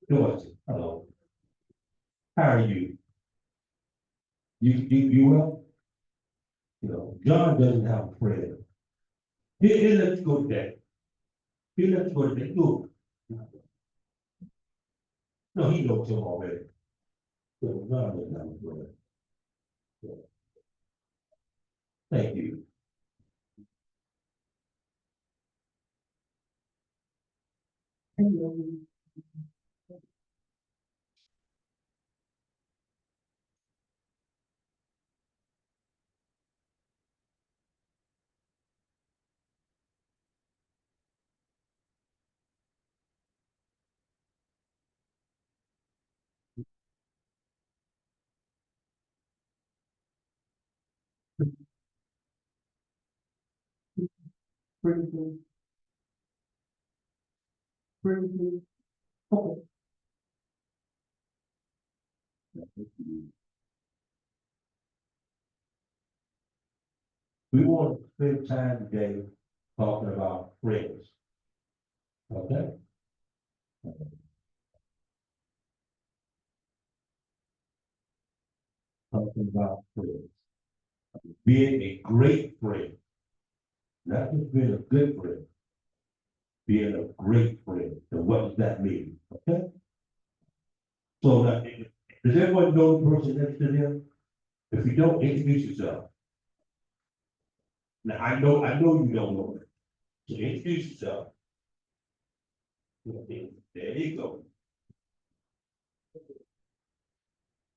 Dorothy, hello. How are you? You well? You know, John doesn't have a friend. He lets go today. He lets go today. Look. No, he knows him already. So John doesn't have a friend. Yeah. Thank you. Pretty good. Pretty good. Okay. We want to spend time today talking about friends. Okay? Talking about friends. Being a great friend. Not just being a good friend. Being a great friend. And what does that mean? Okay? So now, does everyone know the person next to them? If you don't, introduce yourself. Now, I know you don't know it. So introduce yourself. There you go.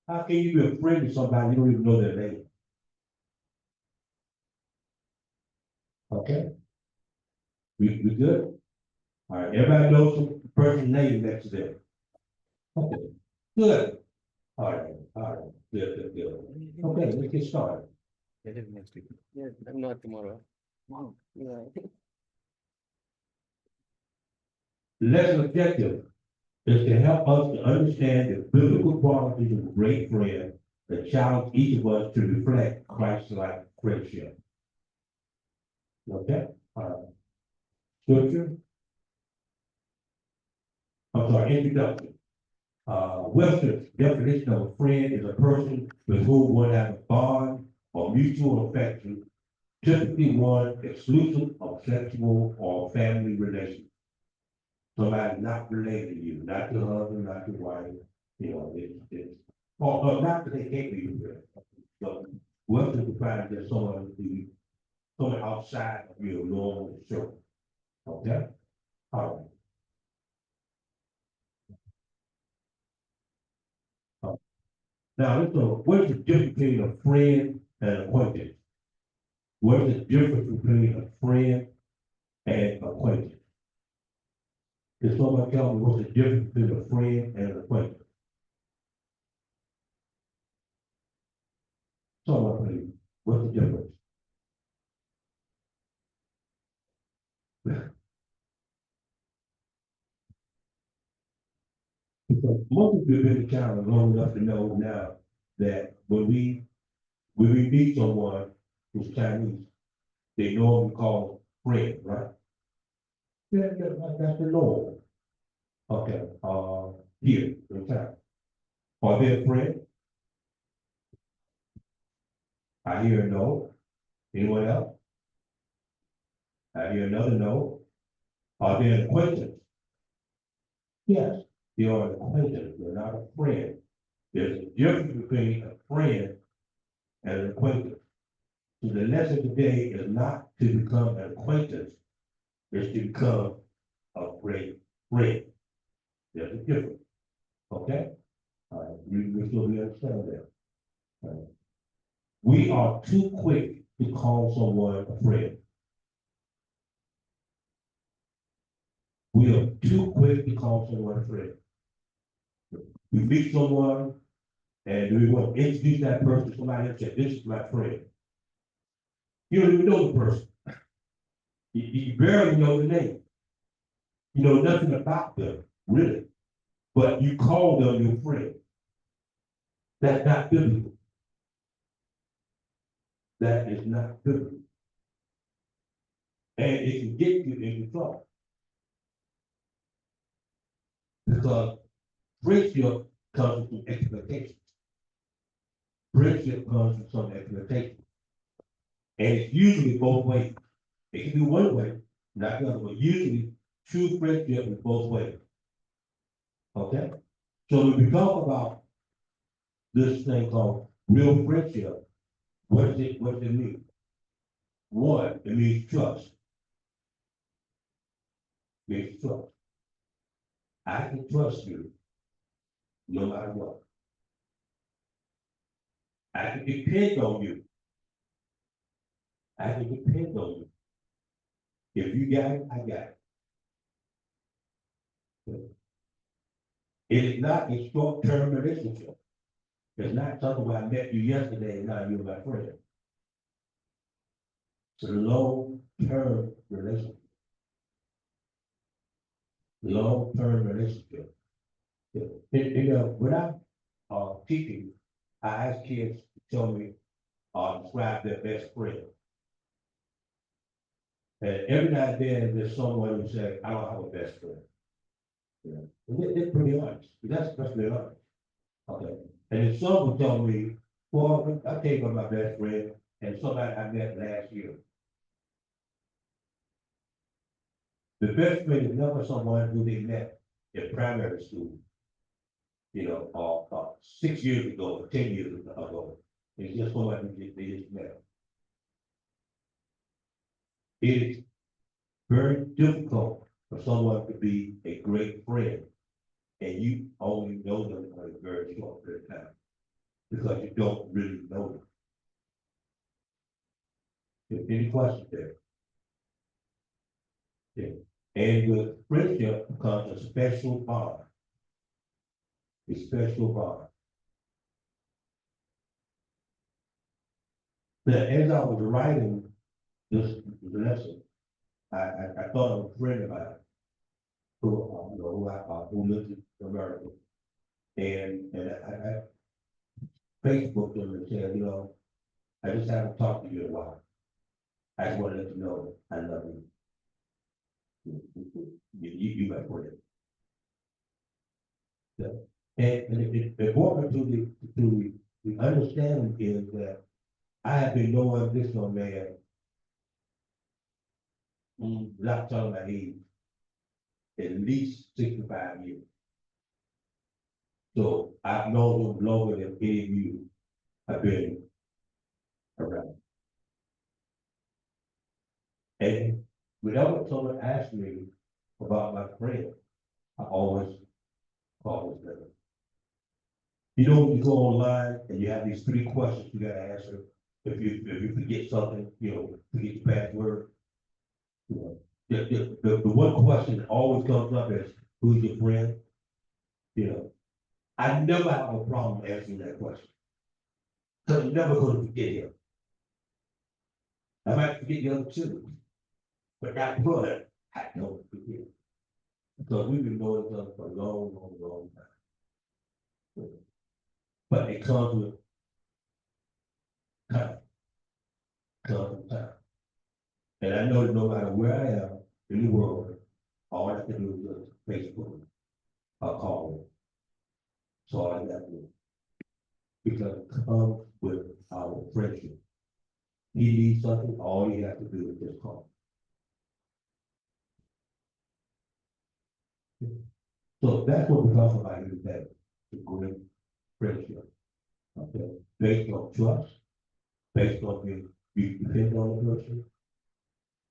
How can you be a friend with somebody you don't even know their name? Okay? We good? All right, everybody knows the person's name next to them. Okay, good. All right, good. Okay, let's get started. Get it next week. Yeah, not tomorrow. Wow. Yeah. The lesson objective is to help us to understand the biblical qualities of a great friend that challenge each of us to reflect Christ-like friendship. Okay? All right. Scripture. I'm sorry, introduction. Webster's definition of a friend is a person with whom one has a bond or mutual affection, typically one exclusive of sexual or family relation. Somebody not related to you, not your husband, not your wife, you know, or not that they can't be your friend. But Webster defines as someone outside of your normal circle. Okay? All right. Now, what's the difference between a friend and an acquaintance? What's the difference between a friend and acquaintance? Can someone tell me what's the difference between a friend and an acquaintance? Someone please, what's the difference? Because most of you have been in town long enough to know now that when we meet someone who's Chinese, they normally call friend, right? Yeah, that's the norm. Okay, here in town. Are they a friend? I hear a no. Anyone else? I hear another no. Are they an acquaintance? Yes, they are an acquaintance, they're not a friend. There's a difference between a friend and an acquaintance. So the lesson today is not to become an acquaintance, it's to become a great friend. There's a difference. Okay? All right, we still understand that. All right. We are too quick to call someone a friend. We are too quick to call someone a friend. We meet someone and we want to introduce that person to somebody else, say, this is my friend. You don't even know the person. You barely know the name. You know nothing about them, really. But you call them your friend. That's not biblical. That is not biblical. And it can get you into trouble. Because Friendship comes from expectation. Friendship comes from some expectation. And it's usually both ways. It can be one way, not the other, but usually true friendship is both ways. Okay? So when we talk about this thing called real friendship, what does it mean? One, it means trust. It means trust. I can trust you no matter what. I can depend on you. I can depend on you. If you got it, I got it. It is not a short-term relationship. It's not something where I met you yesterday and now you're my friend. It's a long-term relationship. Long-term relationship. You know, when I'm teaching, I ask kids to tell me, describe their best friend. And every now and then, there's someone who says, I don't have a best friend. You know, and they're pretty honest. That's pretty honest. Okay. And then some will tell me, well, I'll tell you about my best friend and somebody I met last year. The best friend is never someone who they met in primary school. You know, or 6 years ago, or 10 years ago. It's just someone they just met. It is very difficult for someone to be a great friend. And you only know them for a very short period of time. Because you don't really know them. Any questions there? Yeah. And with friendship becomes a special bond. A special bond. Now, as I was writing this lesson, I thought of a friend of mine who, you know, who lives in America. And I Facebooked him and said, you know, I just haven't talked to you in a while. I just want to let you know I love you. You my friend. Yeah. And it brought me to the understanding is that I have been knowing this young man, without telling my age, at least 65 years. So I've known him longer than any of you have been around. And whenever someone asks me about my friend, I always call his name. You know, when you go online and you have these 3 questions you gotta answer, if you forget something, you know, forget your password. You know, the one question that always comes up is, who's your friend? You know, I never have a problem answering that question. Because you're never gonna forget him. I might forget the other 2, but that brother, I don't forget. Because we've been knowing each other for a long time. But it comes with time. Comes with time. And I know that no matter where I am in the world, all I have to do is go to Facebook or call him. So all I got to do. Because it comes with our friendship. He needs something, all he has to do is just call. So that's what we're talking about here today, the great friendship. Okay, based on trust, based on you depend on the person.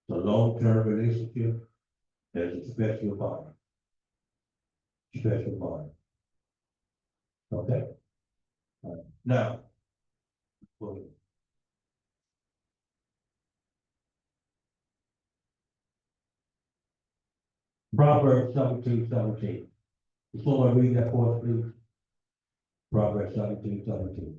It's a long-term relationship, there's a special bond. Special bond. Okay? Now, well, Proverbs 17:17. Can someone read that for us, please? Proverbs 17:17.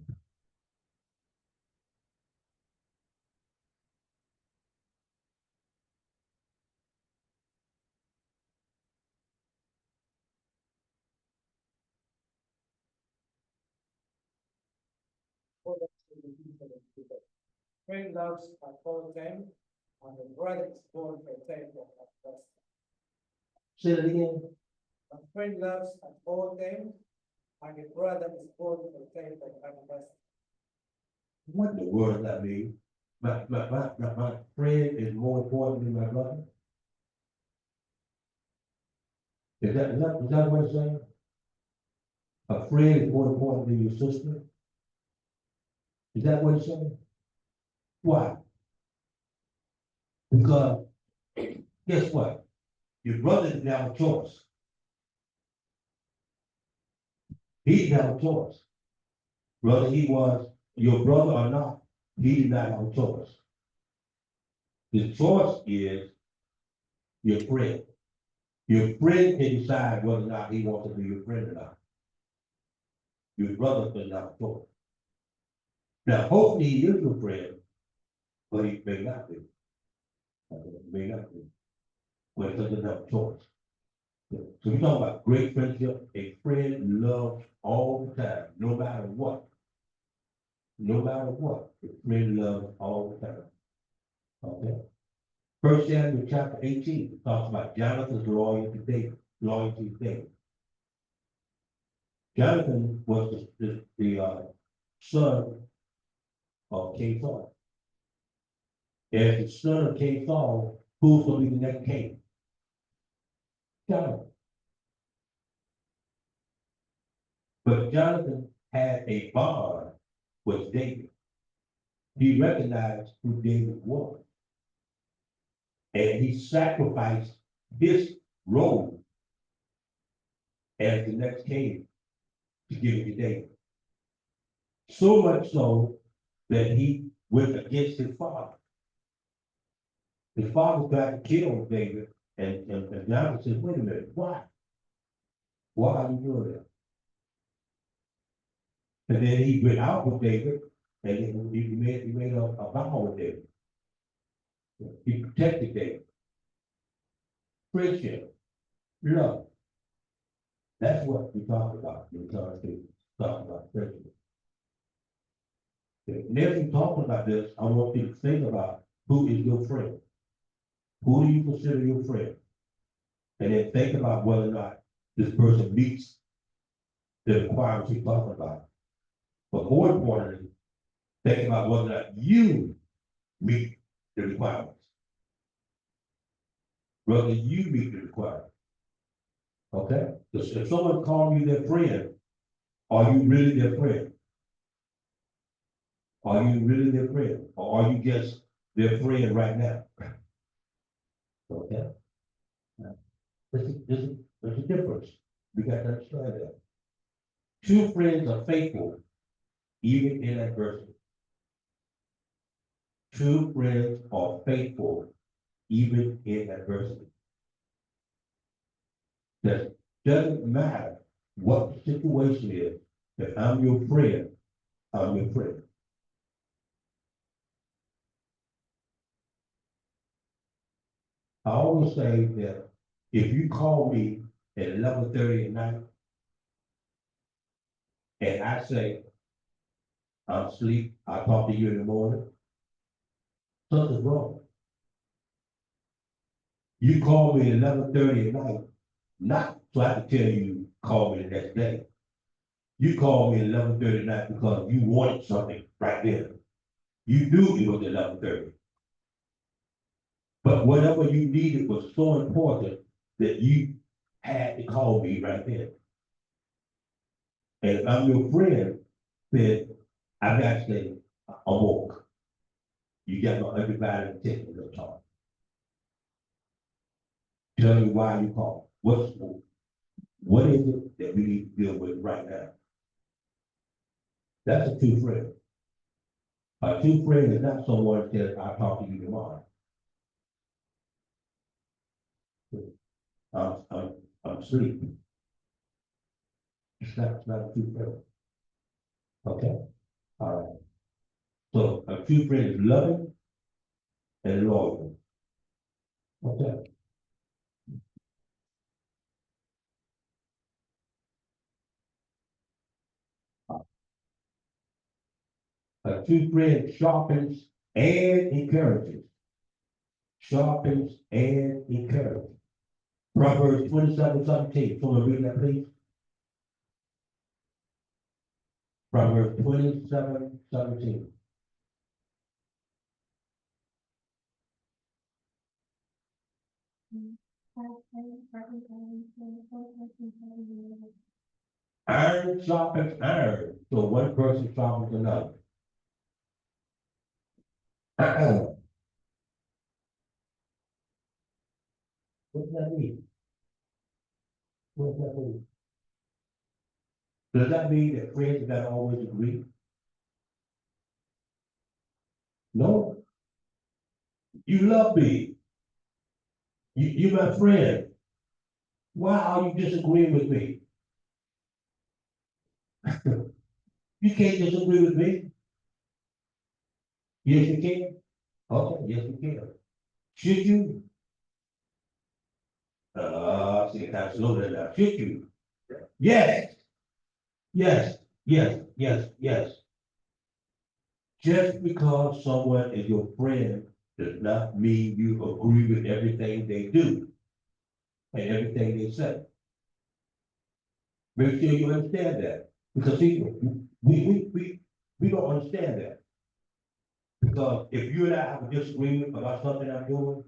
Friend loves a full game, and the brother is born for table. Say it again. A friend loves an old thing, and a brother is born for things that are best. What the world that mean? My friend is more important than my brother? Is that what it's saying? A friend is more important than your sister? Is that what it's saying? Why? Because, guess what? Your brother didn't have a choice. He didn't have a choice. Whether he was your brother or not, he did not have a choice. The choice is your friend. Your friend can decide whether or not he wants to be your friend or not. Your brother doesn't have a choice. Now, hopefully he is your friend, but he may not be. May not be. But he doesn't have a choice. So we're talking about great friendship. A friend loves all the time, no matter what. No matter what, a friend loves all the time. Okay? First Samuel chapter 18 talks about Jonathan's loyalty to David. Jonathan was the son of King Saul. As the son of King Saul, who's going to be the next king? Jonathan. But Jonathan had a bond with David. He recognized who David was. And he sacrificed his role as the next king to give it to David. So much so that he went against his father. His father tried to kill David, and Jonathan said, wait a minute, why? Why are you doing that? And then he went out with David, and then he made a vow with David. He protected David. Friendship, love. That's what we talk about when we talk about friendship. And as we talk about this, I want you to think about who is your friend. Who do you consider your friend? And then think about whether or not this person meets the requirements we talk about. But more importantly, think about whether or not you meet the requirements. Whether you meet the requirements. Okay? If someone calls you their friend, are you really their friend? Are you really their friend? Or are you just their friend right now? Okay? There's a difference. We got to understand that. True friends are faithful, even in adversity. True friends are faithful, even in adversity. That doesn't matter what the situation is. If I'm your friend, I'm your friend. I always say that if you call me at 11:30 at night, and I say, I'm asleep, I'll talk to you in the morning, something's wrong. You call me at 11:30 at night, not so I can tell you, call me the next day. You called me at 11:30 at night because you wanted something right then. You knew it was 11:30. But whatever you needed was so important that you had to call me right then. And if I'm your friend, then I got to say, awoke. You got my undivided attention to talk. Tell me why you called. What is it that we need to deal with right now? That's a true friend. A true friend is not someone that says, I'll talk to you tomorrow. I'm sleeping. It's not a true friend. Okay? All right. So a true friend is loving and loyal. Okay. A true friend sharpens and encourages. Sharpens and encourages. Proverbs 27:17. Someone read that, please. Proverbs 27:17. Iron sharpens iron, so one person sharpens another. What does that mean? What does that mean? Does that mean that friends gotta always agree? No. You love me. You're my friend. Why are you disagreeing with me? You can't disagree with me. Yes, you can. Okay, yes, you can. Should you? See, that's slow that down. Should you? Yes, yes, yes, yes, yes. Just because someone is your friend does not mean you agree with everything they do and everything they say. Make sure you understand that. Because see, we don't understand that. Because if you and I have a disagreement about something I'm doing,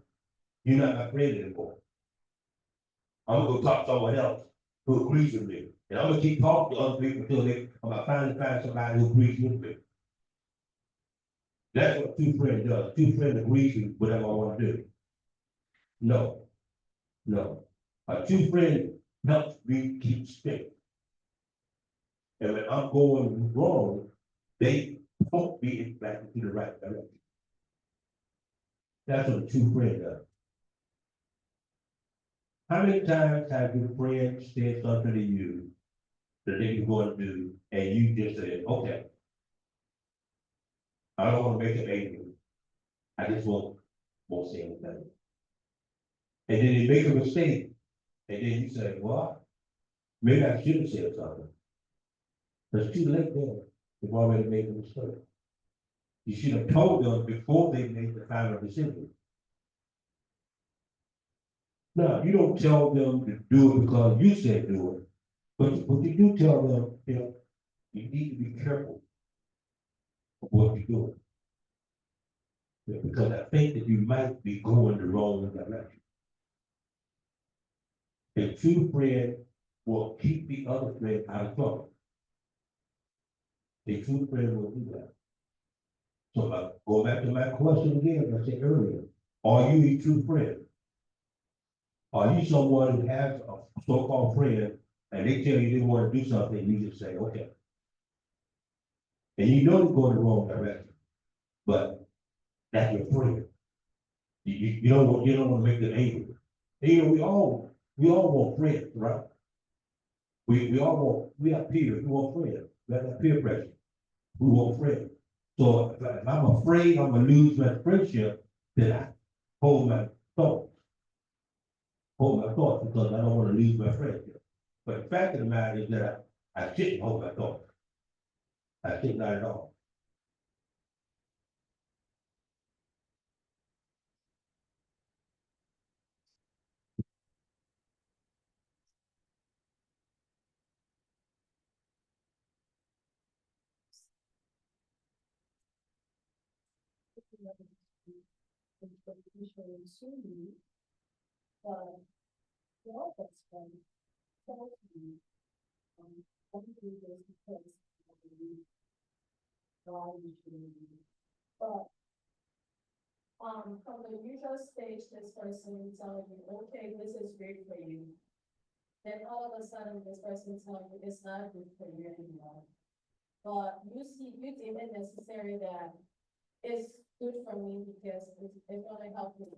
you're not my friend anymore. I'm gonna go talk to someone else who agrees with me. And I'm gonna keep talking to other people until I'm gonna finally find somebody who agrees with me. That's what two friends does. Two friends agree with whatever I wanna do. No, no. A true friend helps me keep straight. And when I'm going wrong, they point me back into the right direction. That's what a true friend does. How many times have your friends said something to you that they were going to do, and you just said, okay, I don't want to make it angry. I just won't say anything. And then they make a mistake, and then you say, well, maybe I should have said something. But it's too late there. They've already made a mistake. You should have told them before they made the final decision. No, you don't tell them to do it because you said do it. But you do tell them, you need to be careful of what you're doing. Yeah, because I think that you might be going the wrong direction. A true friend will keep the other friend out of trouble. A true friend will do that. So go back to my question again, as I said earlier, are you a true friend? Are you someone who has a so-called friend and they tell you they want to do something, you just say, okay. And you know they're going the wrong direction, but that's your friend. You don't want to make them angry. And, we all want friends, right? We have peers, we want friends, we have that peer pressure. We want friends. So if I'm afraid I'm gonna lose my friendship, then I hold my thoughts. Hold my thoughts because I don't want to lose my friendship. But the fact of the matter is that I shouldn't hold my thoughts. I should not at all. But your best friend tells you, don't do this because I believe why you shouldn't do it. But, from the usual stage, this person telling you, okay, this is great for you. Then all of a sudden, this person telling you it's not good for you anymore. But you deem it necessary that it's good for me because it's gonna help me.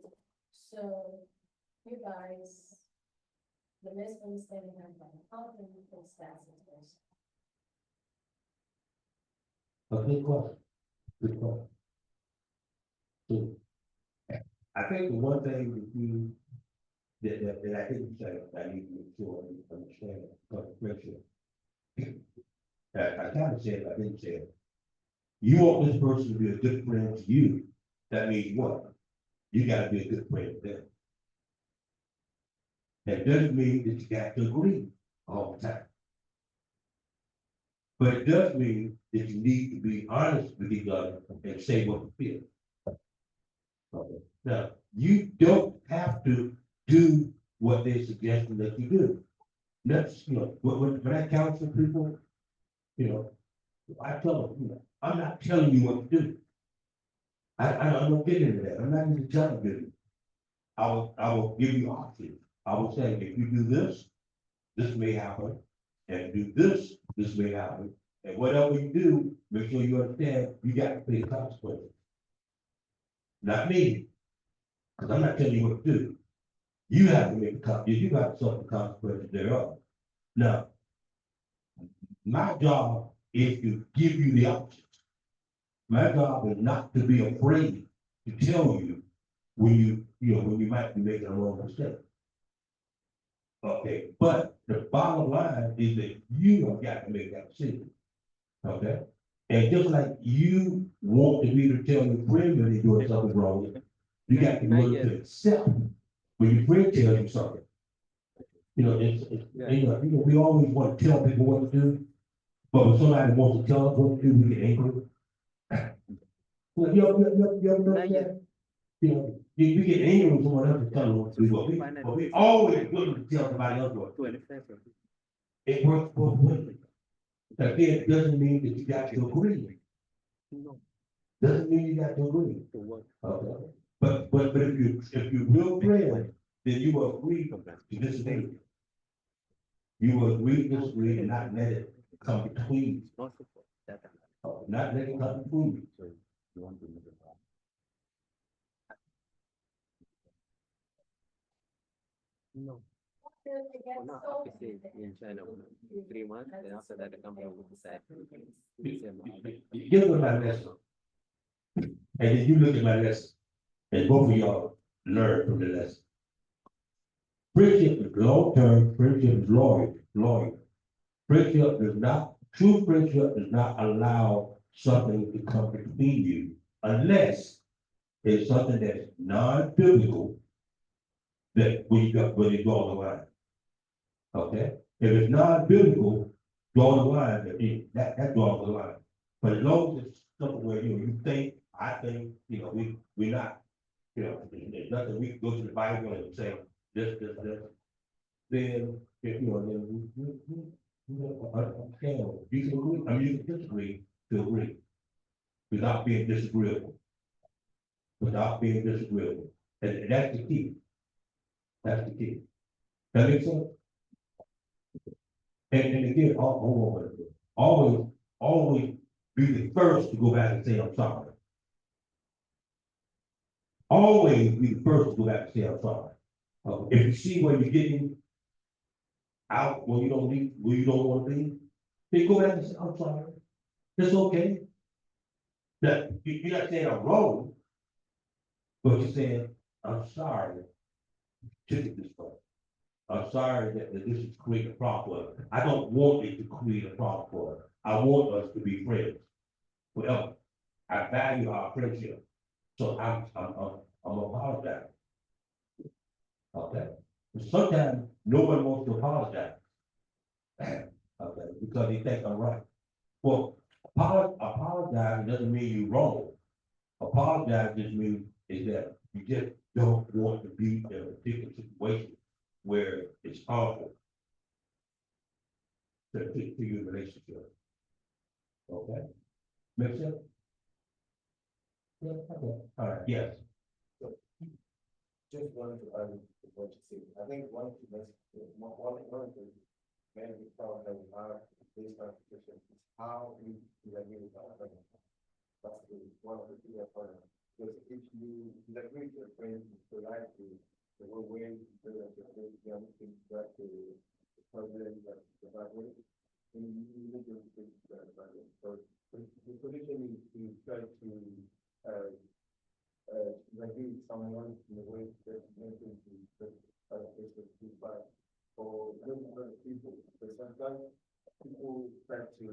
So, you guys, the misunderstanding happened. How can you fix that situation? A good question. Good question. So, I think the one thing that I didn't say, that I need to make sure you understand, because of friendship. I kind of said it, I didn't say it. You want this person to be a good friend to you, that means what? You gotta be a good friend to them. That doesn't mean that you got to agree all the time. But it does mean that you need to be honest with each other and say what you feel. Okay. Now, you don't have to do what they're suggesting that you do. That's, when I counsel people, I tell them, I'm not telling you what to do. I don't get into that. I'm not even telling you. I will give you options. I will say, if you do this, this may happen. And do this, this may happen. And whatever you do, make sure you understand, you got to pay the consequences. Not me, because I'm not telling you what to do. You have to make you got to suffer the consequences thereof. Now, my job is to give you the options. My job is not to be afraid to tell you when when you might be making a wrong mistake. Okay, but the bottom line is that you have got to make that decision. Okay? And just like you want to be able to tell your friend when they're doing something wrong, you got to be willing to accept when your friend tells you something. We always want to tell people what to do, but when somebody wants to tell us what to do, we get angry. You ever notice that? You get angry when someone else is telling you what to do, but we always willing to tell somebody else what to do. It works both ways. Again, it doesn't mean that you got to agree. Doesn't mean you got to agree. Okay. But if you're real friends, then you will agree to disagree. You will agree to disagree and not let it come between you. Not let it come between you. No. It gets No, so- obviously in China, 3 months, then after that the company will decide. You give them my lesson. And then you look at my lesson. And both of y'all learn from the lesson. Friendship is long-term, friendship is loyal. Friendship does not, true friendship does not allow something to come between you unless it's something that's non-biblical that when you draw the line. Okay? If it's non-biblical, draw the line, that draws the line. But as long as it's something where, you think, I think, we're not, there's nothing, we can go to the Bible and say, this, then, understand, you can agree, you can disagree to agree. Without being disagreeable. Without being disagreeable. And that's the key. That's the key. That makes sense? And again, always be the first to go back and say, I'm sorry. Always be the first to go back and say, I'm sorry. If you see where you're getting out, where you don't want to be, then go back and say, I'm sorry. It's okay. Now, you're not saying I'm wrong, but you're saying, I'm sorry. Took it this way. I'm sorry that this is creating a problem. I don't want it to create a problem for us. I want us to be friends. Forever. I value our friendship. So I'm apologizing. Okay. Sometimes no one wants to apologize. Okay, because they think I'm right. Well, apologize doesn't mean you're wrong. Apologize just means is that you just don't want to be in a particular situation where it's harmful to your relationship. Okay? Make sense? Yeah, okay. All right, yes. Just wanted to add to what you said. I think one of the main problem that we have in this constitution is how we agree with our friends. That's one of the key problems. Because if you disagree with your friends politely, the whole way you do it, your friends don't think that the problem that the right way, then you need to think that right way. So the solution is to try to agree with someone in the way that mentioned to feedback or looking for people. Because sometimes people try to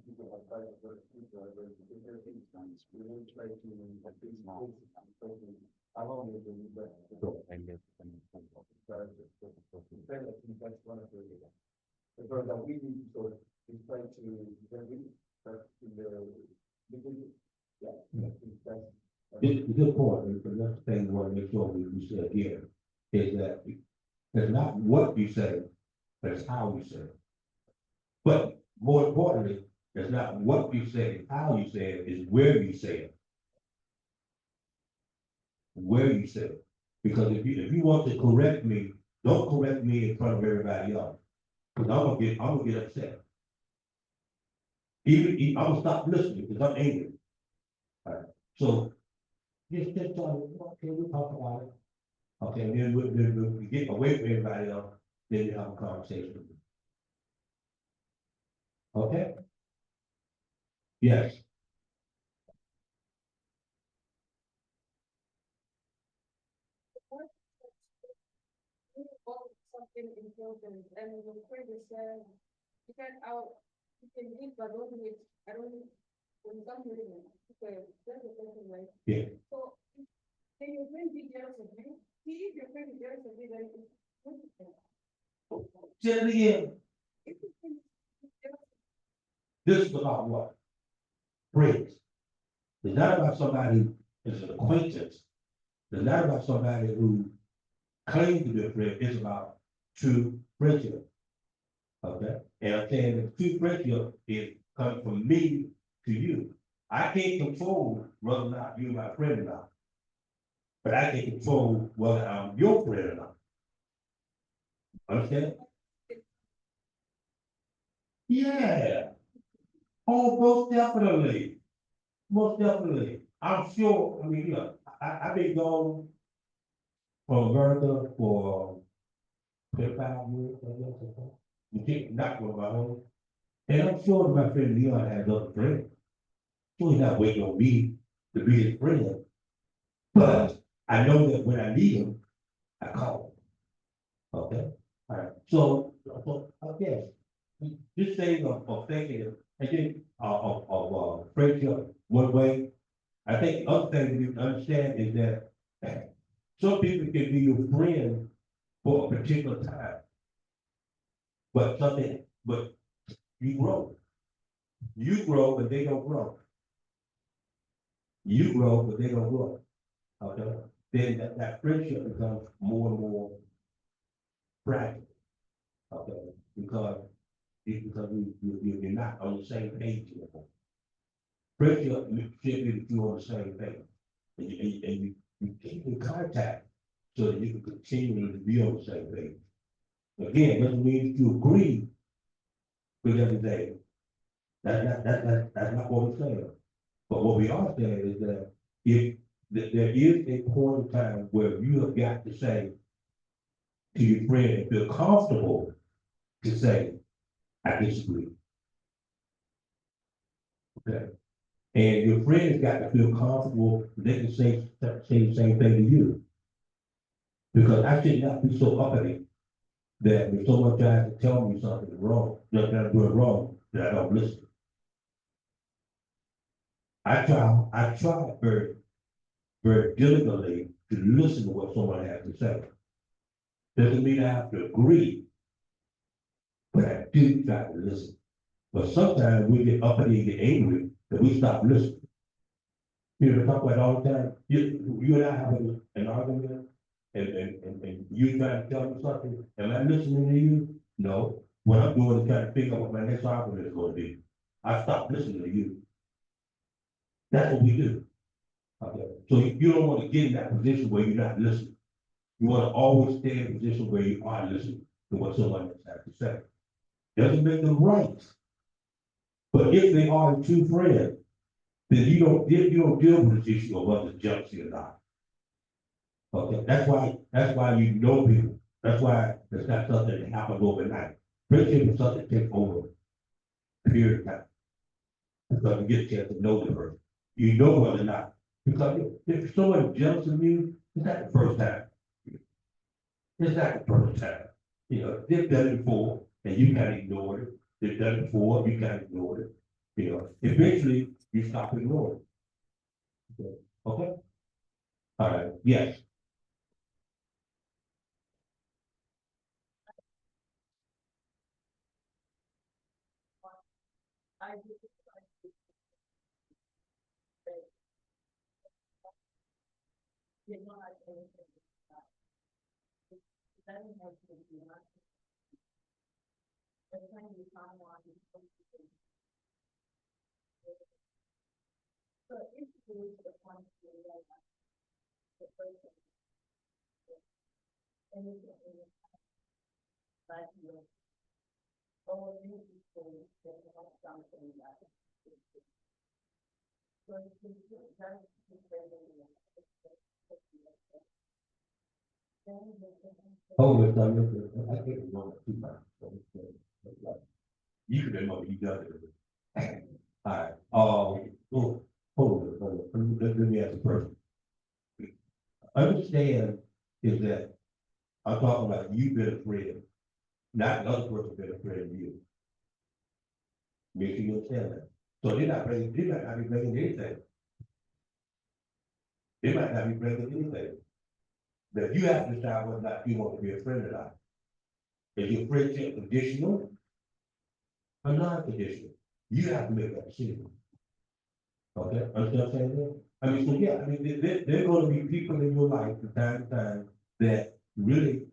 people have tried to work people we don't try to I'm only doing that. That's one of the. Because that we need to sort of, is try to, then we, start to the, yeah, that's. Good point, and the next thing we want to make sure we say again, is that it's not what you say, but it's how you say it. But more importantly, it's not what you say, how you say it, is where you say it. Where you say it. Because if you want to correct me, don't correct me in front of everybody else. Because I'm gonna get upset. I'm gonna stop listening because I'm angry. All right, so just tell me, okay, we talk about it. Okay, and then we get away from everybody else, then we have a conversation. Okay? Yes. Something important, and the friend said, you can out, you can eat, but don't eat, I don't, when some reason, because that's the person, right? Yeah. So, can your friend be jealous of you? See, if your friend is jealous of you, then it's good. Say it again. If your friend is jealous This is about what? Friends. It's not about somebody who's an acquaintance. It's not about somebody who claims to be a friend. It's about true friendship. Okay? And I'm saying that true friendship is coming from me to you. I can't control whether or not you're my friend or not. But I can control whether I'm your friend or not. Understand? Yeah. Oh, most definitely. Most definitely. I'm sure, I mean, look, I've been gone from America for 25 years, I guess, or so. You can't not with my home. And I'm sure my friend Leon has other friends. So he's not waiting on me to be his friend. But I know that when I need him, I call him. Okay? All right. So okay. This thing of thinking, I think, of friendship one way. I think the other thing you understand is that some people can be your friend for a particular time. But you grow. You grow, but they don't grow. You grow, but they don't grow. Okay? Then that friendship becomes more and more fragile. Okay? Because you're not on the same page anymore. Friendship, you should be that you're on the same page. And you keep in contact so that you can continue to be on the same page. Again, doesn't mean that you agree with everything. That's not what we're saying. But what we are saying is that if there is a point in time where you have got to say to your friend and feel comfortable to say, I disagree. Okay. And your friend has got to feel comfortable, they can say the same thing to you. Because I should not be so uppity that if someone tries to tell me something wrong, that I'm doing wrong, that I don't listen. I try very diligently to listen to what someone has to say. Doesn't mean I have to agree, but I do try to listen. But sometimes we get uppity and get angry that we stop listening. You know, talk about it all the time. You and I have an argument, and you trying to tell me something. Am I listening to you? No. What I'm doing is trying to figure out what my next argument is going to be. I stop listening to you. That's what we do. Okay. So you don't want to get in that position where you're not listening. You want to always stay in a position where you are listening to what someone else has to say. Doesn't make them right. But if they are a true friend, then you don't deal with this issue of whether it's jealousy or not. Okay, that's why you know people. That's why it's not something that happens overnight. Friendship is something that takes over a period of time. Because you get a chance to know the person. You know whether or not. Because if someone's jealous of you, it's not the first time. It's not the first time. You know, they've done it before and you kind of ignored it. They've done it before, you kind of ignored it. You know, eventually you stop ignoring it. Okay? All right, yes. I do. You know, I think that. That is how to do that. Every time you find one, you supposed to do. So if you go to the point where you like the person. Anything in your life, you. Or you people that have something that. So if you do that, you can do it. Then you can. Hold it, I think it's going too far. You can remember, you got it. All right, hold it, let me ask the person. Understand is that I'm talking about you been a friend, not the other person been a friend of you. Make sure you understand that. So they might not be bringing anything. They might not be bringing anything. But you have to decide whether or not you want to be a friend or not. Is your friendship conditional or non-conditional? You have to make that decision. Okay, understand what I'm saying? I mean, so yeah, I mean, there are gonna be people in your life from time to time that really,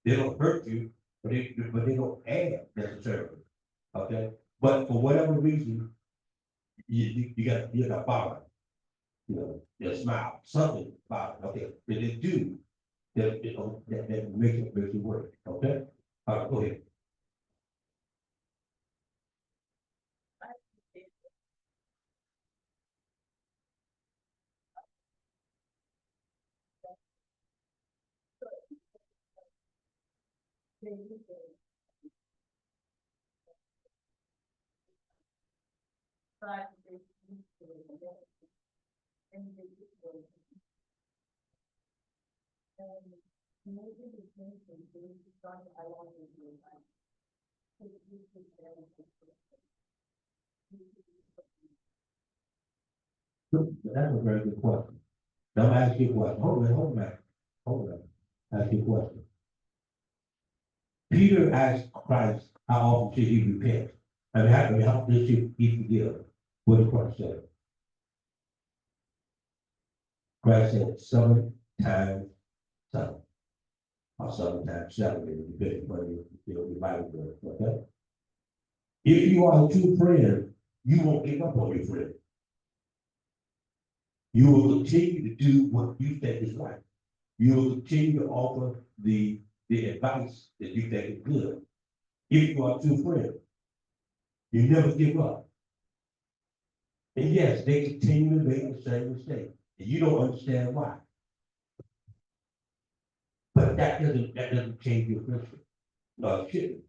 they don't hurt you, but they don't add necessarily. Okay, but for whatever reason, you got bother. You know, your smile, something about it, okay, that they do, that, you know, that makes it work, okay? All right, go ahead. But. And maybe the things that they start along with your life. That's a very good question. Now, I'm asking you a question, hold on, ask you a question. Peter asked Christ, how often should he repent? I mean, how often should he forgive? What did Christ say? Christ said 7 times 7. Or 7 times 7, depending on your Bible verse, okay? If you are a true friend, you won't give up on your friend. You will continue to do what you think is right. You will continue to offer the advice that you think is good. If you are a true friend, you never give up. And yes, they continue to make the same mistake, and you don't understand why. But that doesn't change your friendship. No, it shouldn't.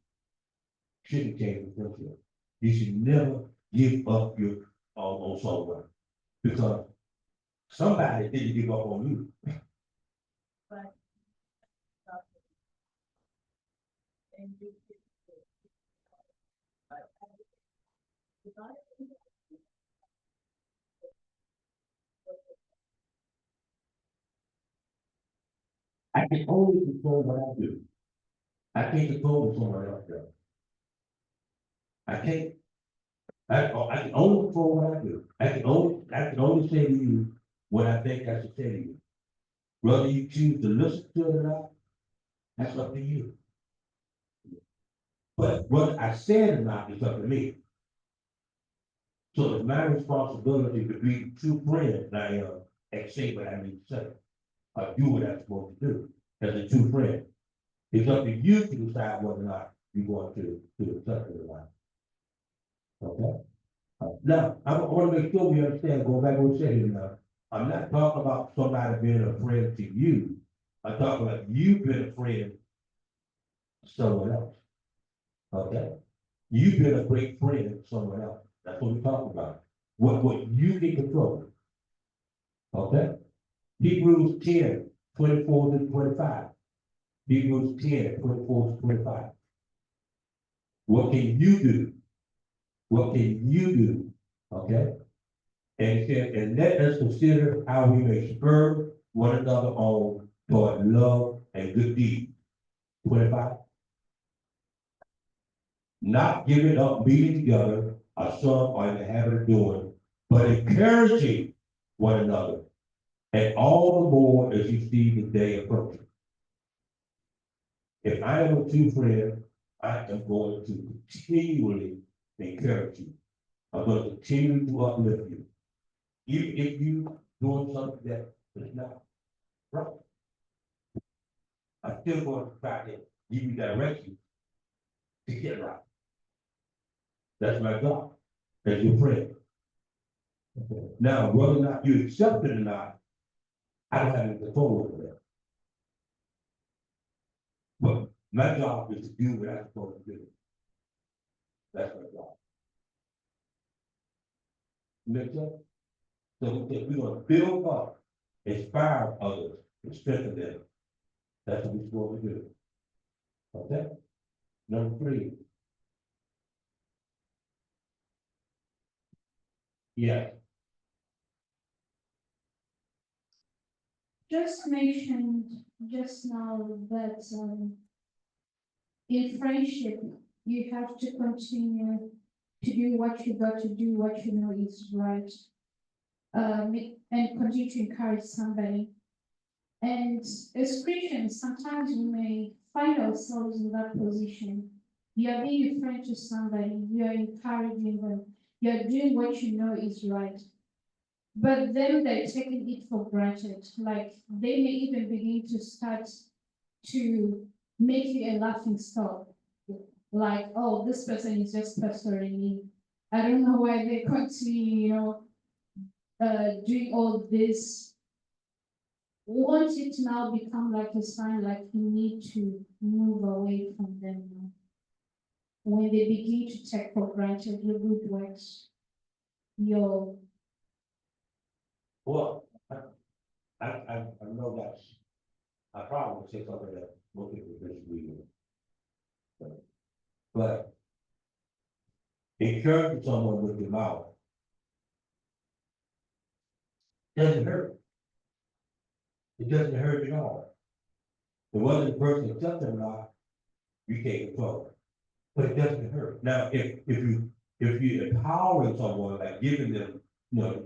Shouldn't change your friendship. You should never give up your on someone, because somebody didn't give up on you. But. And you. I can only control what I do. I can't control what someone else does. I can't. I can only control what I do. I can only say to you what I think I should say to you. Whether you choose to listen to it or not, that's up to you. But what I said or not is up to me. So it's my responsibility to be a true friend, and say what I need to say. Or do what I'm supposed to do as a true friend. It's up to you to decide whether or not you want to accept it or not. Okay? Now, I want to make sure we understand, go back to what we said here now. I'm not talking about somebody being a friend to you. I'm talking about you being a friend to someone else. Okay? You've been a great friend to someone else. That's what we're talking about. What you can control. Okay? Hebrews 10, 24 to 25. Hebrews 10, 24 to 25. What can you do? What can you do? Okay? And it said, and let us consider how we may spur one another on toward love and good deeds. 25. Not giving up meeting together, as some are in the habit of doing, but encouraging one another. And all the more as you see the day approaching. If I am a true friend, I am going to continually encourage you. I'm going to continue to uplift you. Even if you doing something that is not right. I'm still going to try to give you direction to get right. That's my job, as your friend. Now, whether or not you accept it or not, I don't have any control over that. But my job is to do what I'm supposed to do. That's my job. Make sense? So we're gonna build up, inspire others, and strengthen them. That's what we're supposed to do. Okay? Number 3. Yeah, Just mentioned just now that in friendship, you have to continue to do what you got to do, what you know is right. And continue to encourage somebody. And as Christians, sometimes we may find ourselves in that position. You are being a friend to somebody, you are encouraging them, you are doing what you know is right. But then they're taking it for granted. Like they may even begin to start to make you a laughing stock. Like, oh, this person is just pestering me. I don't know why they continue, doing all this. Won't it now become like a sign like you need to move away from them now? When they begin to take for granted your good works, your well, I know that's, I probably would say something that most people disagree with. But encouraging someone with your mouth doesn't hurt. It doesn't hurt at all. And whether the person accepts it or not, you can't control it. But it doesn't hurt. Now, if you empowering someone, like giving them,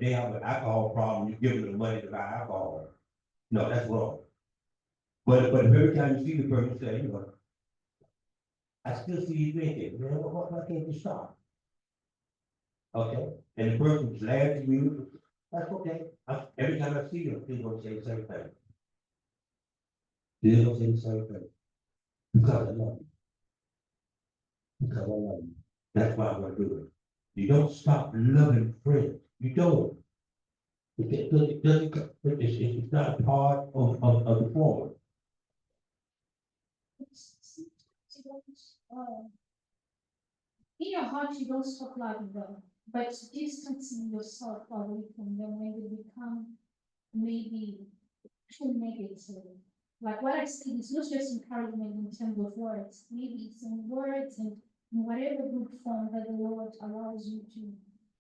they have an alcohol problem, you're giving them money to buy alcohol. No, that's wrong. But if every time you see the person say, I still see you drinking, man, why can't you stop? Okay, and the person's glad to you, that's okay. Every time I see them, they're gonna say the same thing. They're gonna say the same thing. Because I love you. Because I love you. That's why I'm gonna do it. You don't stop loving friends. You don't. It's not a part of the form. In your heart, you don't stop loving them, but distancing yourself away from them when they become maybe too negative. Like what I said, it's not just encouragement in terms of words, maybe it's in words and in whatever good form that the Lord allows you to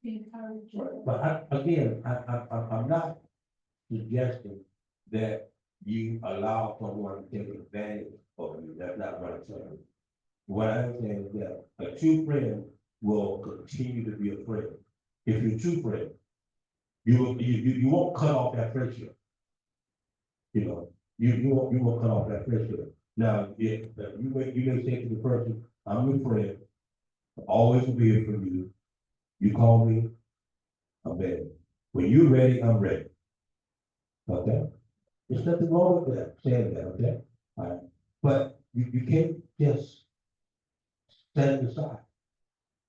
encourage you. But I'm not suggesting that you allow someone to take advantage of you. That's not what I'm saying. What I'm saying is that a true friend will continue to be a friend. If you're a true friend, you won't cut off that friendship. You won't cut off that friendship. Now, if you may say to the person, I'm your friend, I always will be here for you. You call me, I'm ready. When you're ready, I'm ready. Okay? There's nothing wrong with that, saying that, okay? All right. But you can't just set it aside.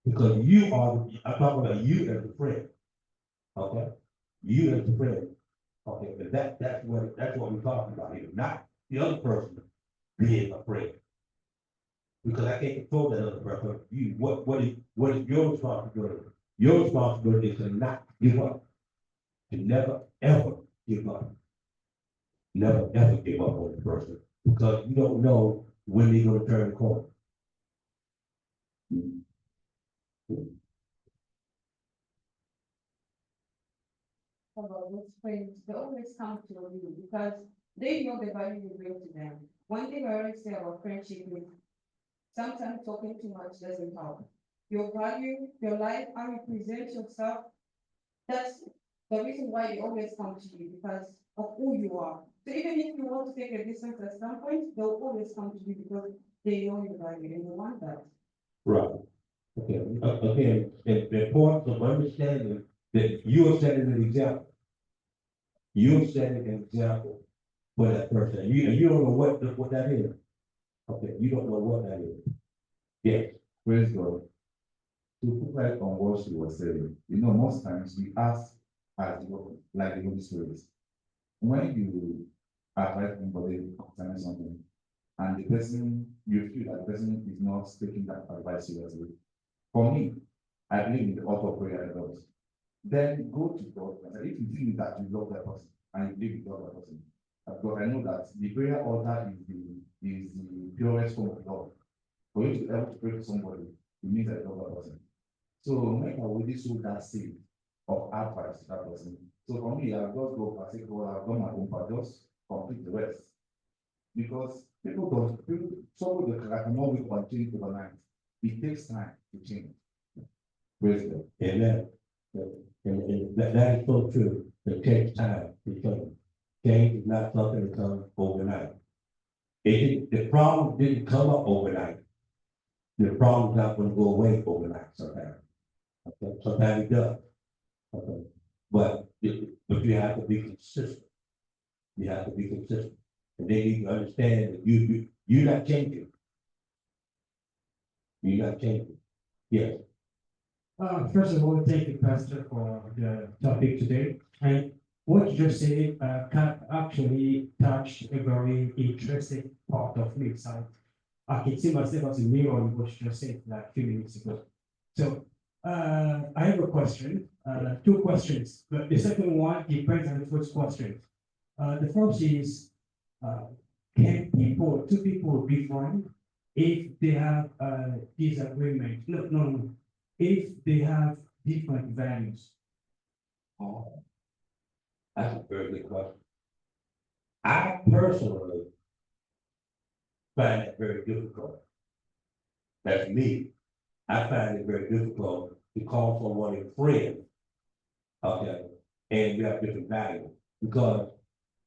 Because I'm talking about you as a friend. Okay? You as a friend. Okay, but that's what we're talking about here, not the other person being a friend. Because I can't control that other person. What is your responsibility? Your responsibility is to not give up. To never, ever give up. Never, ever give up on the person. Because you don't know when they're gonna turn the corner. about those friends, they always come to you because they know the value you bring to them. One thing I always say about friendship is sometimes talking too much doesn't help. Your value, your life, how you present yourself, that's the reason why they always come to you because of who you are. So even if you want to take a distance at some point, they'll always come to you because they know your value and you want that. Right. Okay, again, the importance of understanding that you are setting an example. You're setting an example for that person. You don't know what that is. Okay, you don't know what that is. Yes, Praise God. To put right on what she was saying, most times we ask as God, like the Holy Spirit. When you advise somebody concerning something, and the person, you feel that the person is not taking that advice seriously. For me, I believe in the author of prayer and God. Then go to God and say, if you feel that you love that person and you believe you love that person, because I know that the prayer altar is the purest form of love. For you to be able to pray to somebody, you need that love that person. So when I already sow that seed of advice to that person. So for me, I'll just go and say, God, I've done my own part, just complete the rest. Because some of the character more we can change overnight. It takes time to change. Praise God. amen. And that is so true. It takes time to change. Change is not something that comes overnight. The problem didn't come up overnight. The problem's not gonna go away overnight sometimes. Okay, sometimes it does. Okay, but you have to be consistent. You have to be consistent. And they need to understand that you're not changing. You're not changing. Yes. First of all, thank you, Pastor, for the topic today. And what you just said actually touched a very interesting part of me. So I can see myself as a mirror in what you just said like a few minutes ago. So I have a question, two questions, but the second one depends on the first question. The first is, can two people be friends if they have a disagreement? No. If they have different values. Oh, that's a very good question. I personally find it very difficult. That's me. I find it very difficult to call someone a friend. Okay, and we have different values because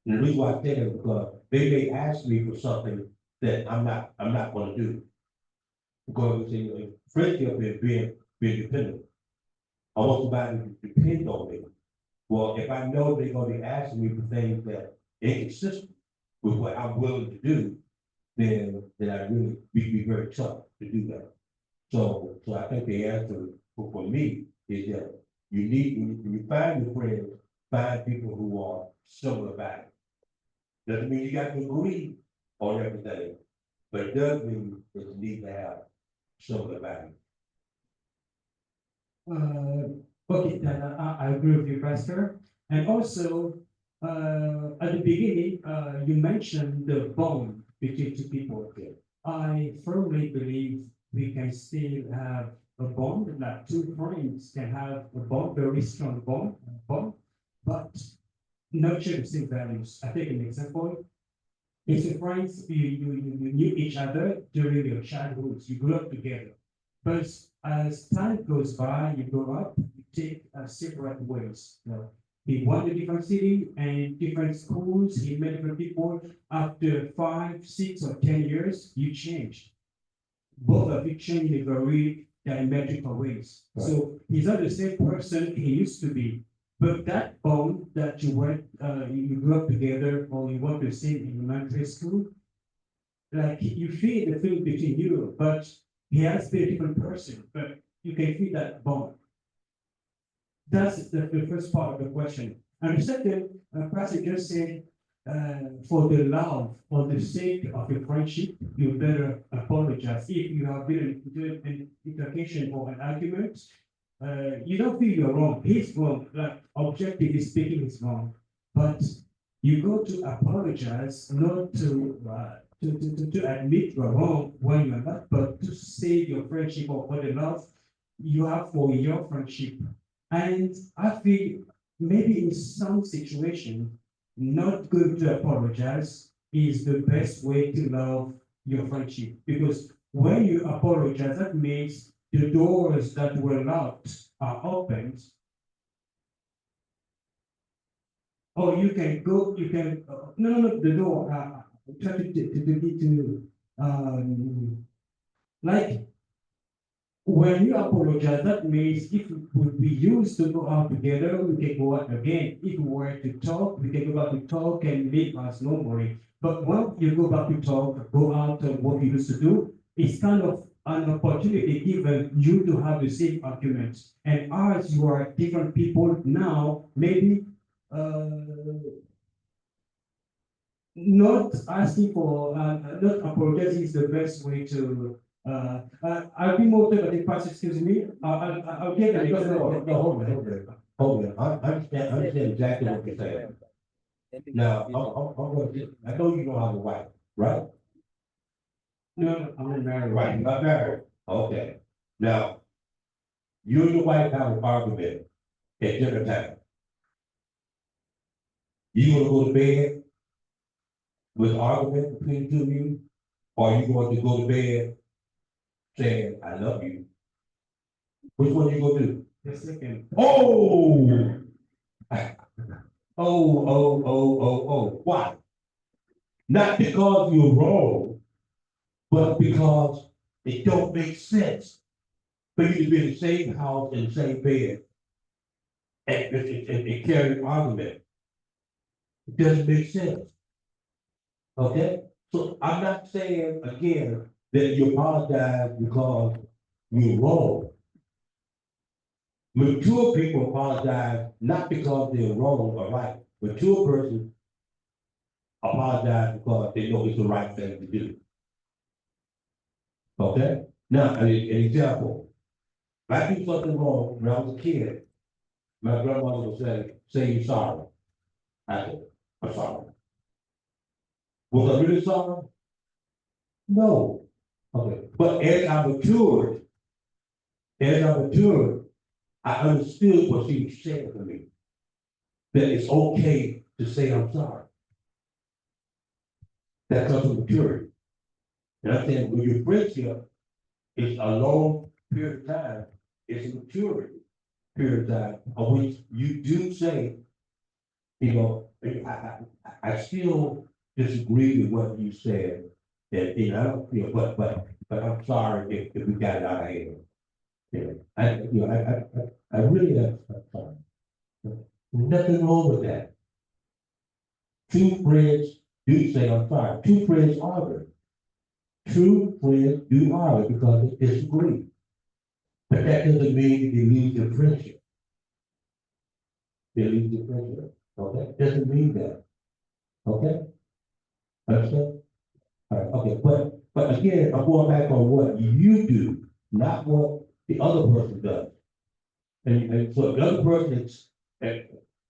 the reason why I say that is because they may ask me for something that I'm not gonna do. Because we say friendship is being dependent. I want somebody to depend on me. Well, if I know they're gonna be asking me for things that inconsistent with what I'm willing to do, then I really be very tough to do that. So I think the answer for me is that you need, when you find your friends, find people who are similar value. Doesn't mean you got to agree on everything, but it does mean that you need to have similar value. Okay, then I agree with you, Pastor. And also, at the beginning, you mentioned the bond between two people. I firmly believe we can still have a bond, like two friends can have a bond, very strong bond, but not share the same values. I take an example. If your friends, you knew each other during your childhood, you grew up together. But as time goes by, you grow up, you take separate ways. He went to different city and different schools, he met different people. After 5, 6, or 10 years, you change. Both of you change in very diametrical ways. Right. So he's not the same person he used to be. But that bond that you grew up together, or you went to the same elementary school, like you feel the feeling between you, but he has been a different person, but you can feel that bond. That's the first part of the question. And the second, Pastor just said, for the love, for the sake of your friendship, you better apologize. If you have been in an altercation or an argument, you don't feel you're wrong. He's wrong. Like objectively speaking, he's wrong. But you go to apologize, not to admit you're wrong when you're not, but to save your friendship or for the love you have for your friendship. And I feel maybe in some situation, not going to apologize is the best way to love your friendship. Because when you apologize, that means the doors that were locked are opened. Or you can go, you can, no, the door, try like, when you apologize, that means if we used to go out together, we can go out again. If we were to talk, we can go back to talk and leave us normally. But when you go back to talk, go out and what you used to do, it's kind of an opportunity given you to have the same arguments. And as you are different people now, maybe not asking for, not apologizing is the best way to, I'll be more pass, excuse me, I'll get an No, example. hold on, I understand exactly what you're saying. Now, I know you don't have a wife, right? No, I'm not married. Right, you're not married, okay. Now, you and your wife have an argument at dinner time. You gonna go to bed with an argument between the two of you? Or you going to go to bed saying, I love you? Which one you gonna do? The second. Oh! Oh, why? Not because you're wrong, but because it don't make sense for you to be in the same house, in the same bed, and carry an argument. It doesn't make sense. Okay? So I'm not saying, again, that you apologize because you're wrong. Mature people apologize not because they're wrong or right. Mature person apologize because they know it's the right thing to do. Okay? Now, an example. If I do something wrong when I was a kid, my grandmother would say you're sorry. I said, I'm sorry. Was I really sorry? No. Okay, but as I matured, I understood what she was saying to me. That it's okay to say I'm sorry. That comes from maturity. And I'm saying when your friendship is a long period of time, it's a maturity period of time, of which you do say, you know, I still disagree with what you said. That, you know, but I'm sorry if we got it out of hand. You know, I really am sorry. Nothing wrong with that. Two friends do say I'm sorry. Two friends argue. Two friends do argue because they disagree. But that doesn't mean they lose their friendship. They lose their friendship. Okay? Doesn't mean that. Okay? Understand? All right, okay, but again, I'm going back on what you do, not what the other person does. And so if the other person is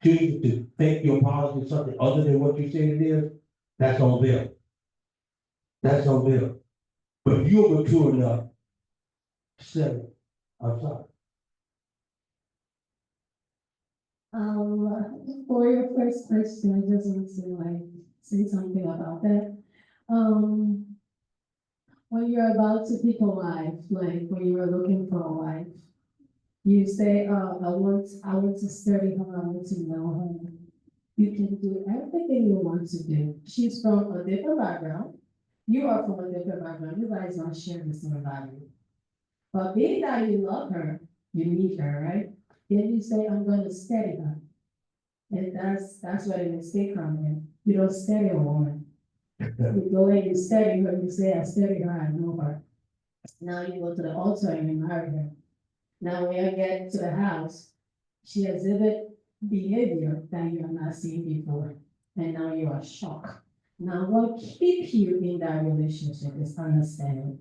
choosing to think your policy is something other than what you say it is, that's on them. That's on them. But if you're mature enough to say, I'm sorry. For your first question, I just want to say something about that. When you're about to pick a wife, like when you are looking for a wife, you say, I want to study her, I want to know her. You can do everything you want to do. She's from a different background. You are from a different background. You guys don't share the same value. But being that you love her, you need her, right? Then you say, I'm gonna study her. And that's where the mistake comes in. You don't study a woman. You go and you study her, you say, I study her, I know her. Now you go to the altar and you marry her. Now when you get to the house, she exhibit behavior that you have not seen before. And now you are shocked. Now what keeps you in that relationship is understanding.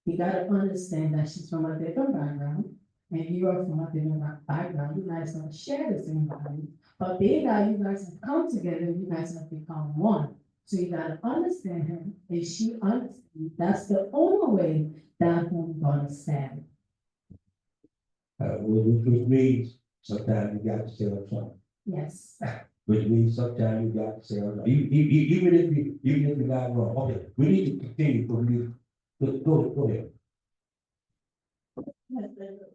You gotta understand that she's from a different background, and you are from a different background. You guys don't share the same value. But being that you guys have come together, you guys have become one. So you gotta understand her, and she understands. That's the only way that home gonna stand. Which means sometimes you got to say I'm sorry. Yes. Which means sometimes you got to say, even if you got wrong, okay, we need to continue, but we, go ahead.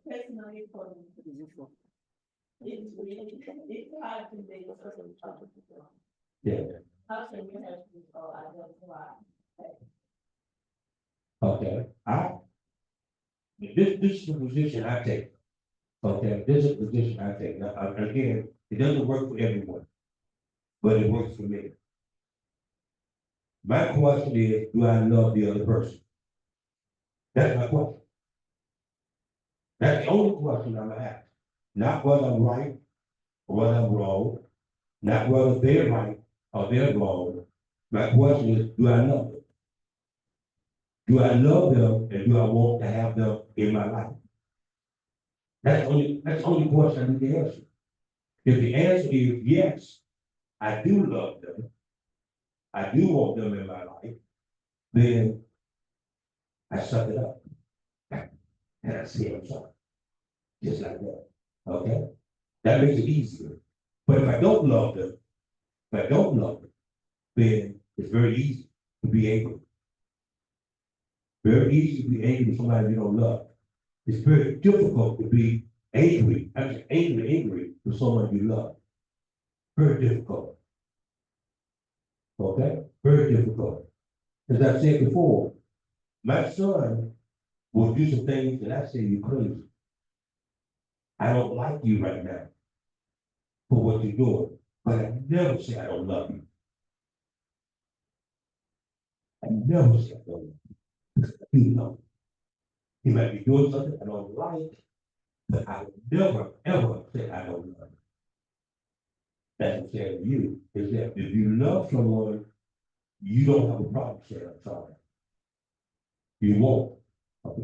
Personally, for me, it's really, it's hard to make a person talk. Yeah, How can you have people identify? okay, this is the position I take. Okay, this is the position I take. Now, again, it doesn't work for everyone, but it works for me. My question is, do I love the other person? That's my question. That's the only question I'm gonna ask. Not whether I'm right or whether I'm wrong, not whether they're right or they're wrong. My question is, do I love them? Do I love them and do I want to have them in my life? That's the only question I need to answer. If the answer is yes, I do love them, I do want them in my life, then I suck it up. And I say I'm sorry. Just like that. Okay? That makes it easier. But if I don't love them, then it's very easy to be angry. Very easy to be angry with somebody you don't love. It's very difficult to be angry, actually angry with someone you love. Very difficult. Okay? Very difficult. As I said before, my son will do some things that I say you're crazy. I don't like you right now for what you're doing, but I never say I don't love you. I never say I don't love you. You know, he might be doing something I don't like, but I would never, ever say I don't love you. That's what I'm saying to you, is that if you love someone, you don't have a problem saying I'm sorry. You won't,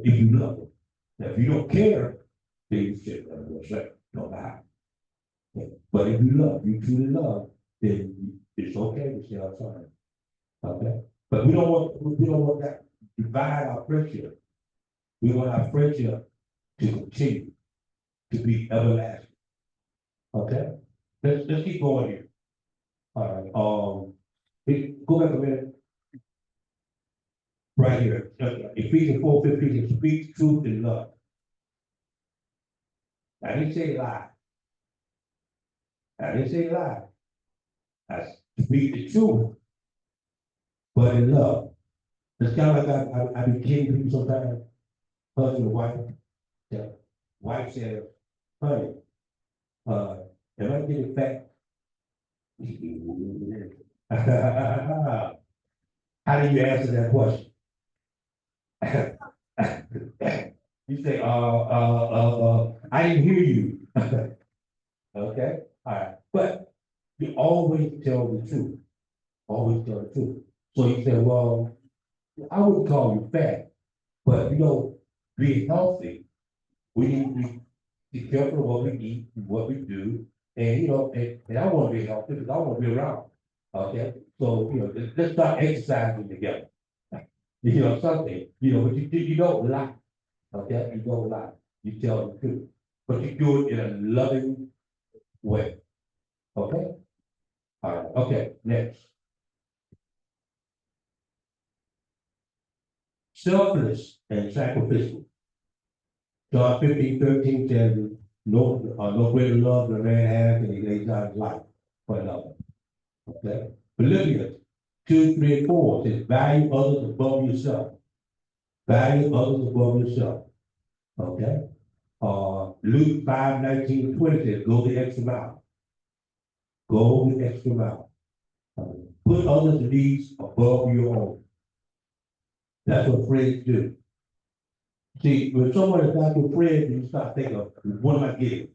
if you love them. Now, if you don't care, then you say, don't lie. Yeah. But if you truly love, then it's okay to say I'm sorry. Okay? But we don't want that to divide our friendship. We want our friendship to continue to be everlasting. Okay? Let's keep going here. All right, go back a minute. Right here, Ephesians 4:15, speak truth in love. I didn't say lie. I speak the truth, but in love. It's kind of like I be kidding people sometimes, husband and wife. The wife says, honey, am I getting fat? How do you answer that question? You say, I didn't hear you. Okay, all right, but you always tell the truth. Always tell the truth. So you say, well, I wouldn't call you fat, but being healthy, we need to be careful what we eat, what we do, and and I want to be healthy because I want to be around. Okay, so let's start exercising together. Something, but you don't lie. Okay, you don't lie. You tell the truth, but you do it in a loving way. Okay. All right. Okay. Next. Selfless and sacrificial. John 15:13 says, no greater love than a man has than he lays down his life for another. Okay. Philippians 2:3-4 says, value others above yourself. Value others above yourself. Okay. Luke 5:19-20 says, go the extra mile. Go the extra mile. Put others' needs above your own. That's what friends do. See, when someone is not your friend, you start thinking, what am I getting?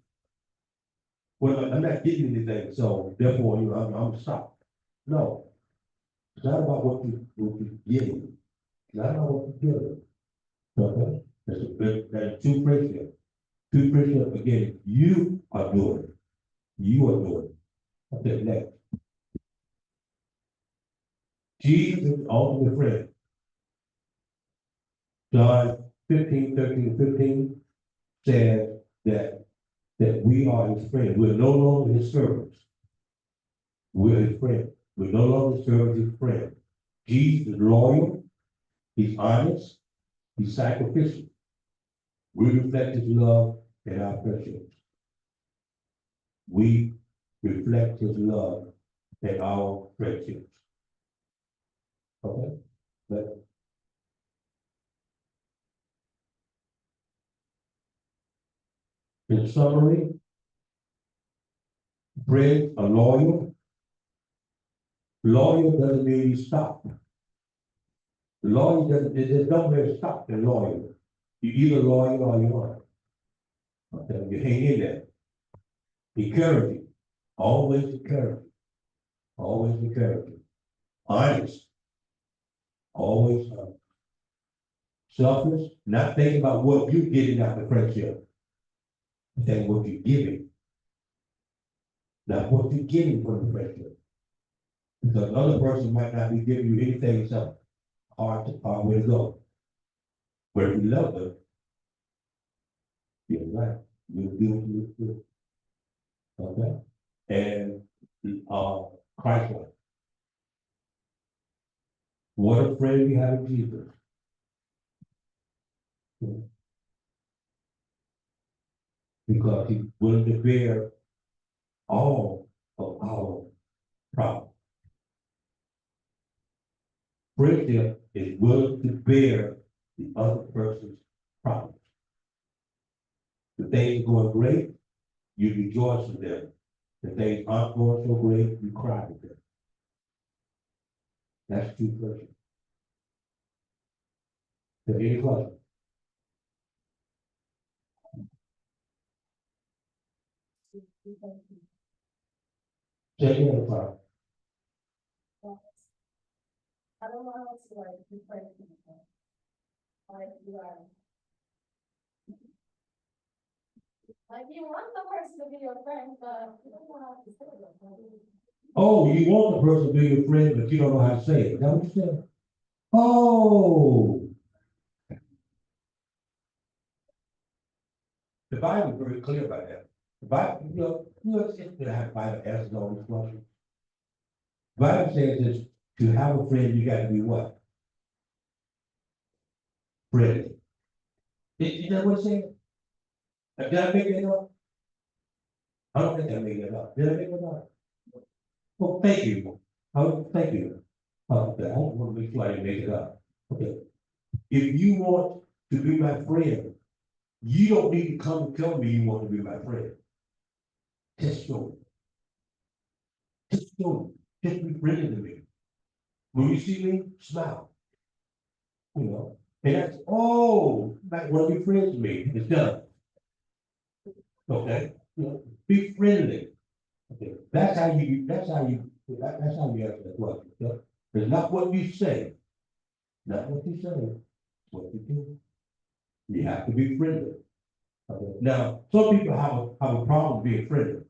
I'm not getting anything, so therefore, I'm gonna stop. No. It's not about what you're getting. It's not about what you're getting. Okay? That's two friendships. Two friendships, again, you are doing it. You are doing it. Okay, next. Jesus is the ultimate friend. John 15:13-15 says that we are his friends. We're no longer his servants. We're his friend. We no longer serve as his friend. Jesus is loyal, he's honest, he's sacrificial. We reflect his love in our friendships. We reflect his love in our friendships. Okay? But in summary, friends are loyal. Loyal doesn't mean you stop. Loyal doesn't, there's no way to stop in loyal. You're either loyal or you aren't. Okay, you hang in there. Encouraging, always encouraging, always encouraging. Honest, always honest. Selfish, not thinking about what you're getting out of the friendship. Thinking what you're giving. Not what you're getting from the friendship. Because the other person might not be giving you anything except hard way to go. But if you love them, you're right. You'll do what you do. Okay? And Christ like. What a friend we have in Jesus. Because he's willing to bear all of our problems. Friendship is willing to bear the other person's problems. The things going great, you rejoice with them. The things aren't going so great, you cry with them. That's true friendship. Is there any question? Say again, Father. I don't know how to like be friends with people. Like you are. Like you want the person to be your friend, but you don't know how to say it. Oh, you want the person to be your friend, but you don't know how to say it. Is that what you said? Oh. The Bible is very clear about that. The Bible, it's going to have Bible answers all these questions. The Bible says that to have a friend, you got to be what? Friendly. Is that what it says? Did I make it up? I don't think I made it up. Did I make it up? Well, thank you. Thank you. Okay, I want to make sure I didn't make it up. Okay. If you want to be my friend, you don't need to come and tell me you want to be my friend. Just show it. Just show it. Just be friendly to me. When you see me, smile. You know, and that's, oh, like want to be friends with me. It's done. Okay, you know, be friendly. Okay, that's how you answer that question. Okay? It's not what you say, not what you say, it's what you do. You have to be friendly. Okay, now, some people have a problem being friendly.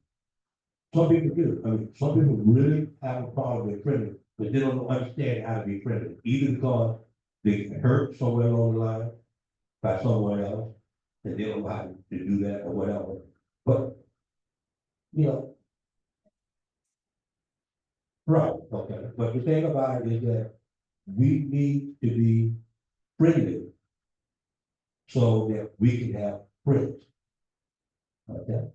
Some people do. I mean, some people really have a problem being friendly, but they don't understand how to be friendly, either because they get hurt somewhere along the line by someone else, and they don't know how to do that or whatever. But, you know, right, okay, but the thing about it is that we need to be friendly so that we can have friends. Okay?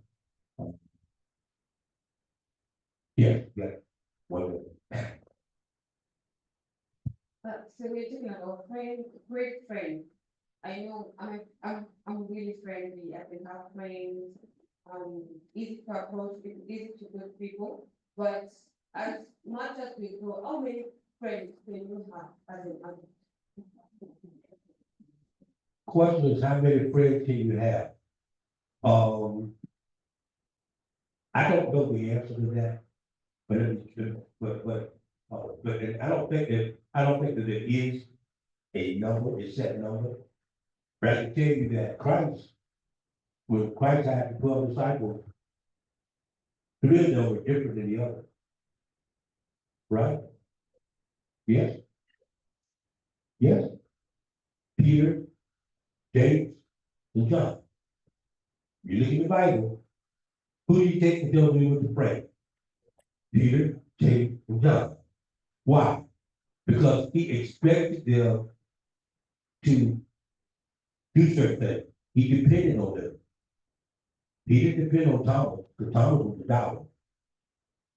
Yeah, yeah, one minute. So we're talking about friend, great friend. I know I'm really friendly. I can have friends. Easy to approach people, easy to good people. But as much as we grow, how many friends can you have as an adult? Question is, how many friends can you have? I don't know the answer to that, but and I don't think that there is a number, a set number. But I can tell you that when Christ had the 12 disciples, 3 of them were different than the other. Right? Yes. Yes. Peter, James, and John. You look in the Bible, who do you take to tell me what to pray? Peter, take from John. Why? Because he expected them to do certain things. He depended on them. He didn't depend on Thomas, because Thomas was the dollar.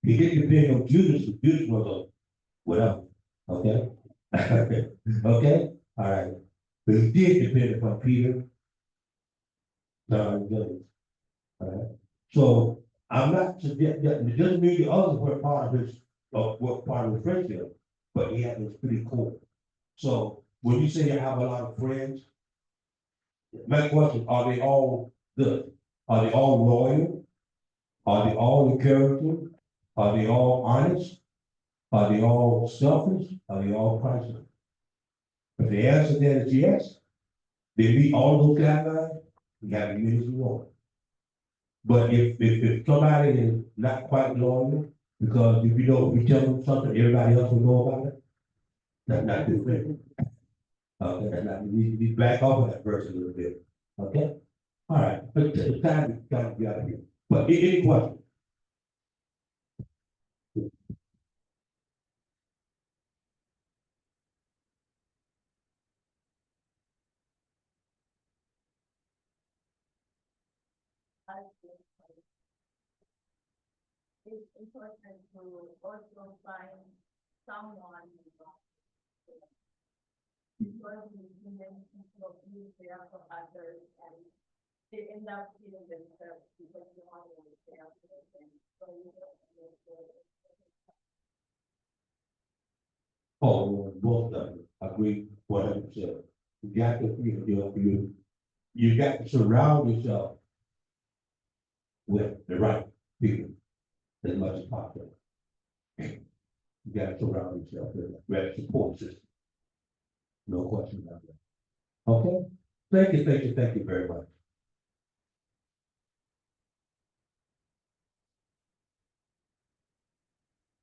He didn't depend on Judas, because Judas was a whatever, okay? Okay, all right. But he did depend upon Peter, John, and James. All right, so I'm not suggesting, that it doesn't mean the others were part of his, were part of the friendship, but he had was pretty cool. So when you say you have a lot of friends, my question, are they all good? Are they all loyal? Are they all in character? Are they all honest? Are they all selfish? Are they all Christ-like? If the answer then is yes, they meet all those guidelines, you got to use the Lord. But if somebody is not quite loyal, because if you tell them something, everybody else will know about it, that's not good for you. Okay, that's not, you need to back off of that person a little bit, okay? All right, but it's time to get out of here. But any questions? It's important to also find someone. Because many people use there for others and they end up feeling themselves because you want to be there for them. So you don't make it. Oh, both of them agree 100%. You got to, you got to surround yourself with the right people as much as possible. You got to surround yourself with the right support system. No question about that. Okay, thank you very much.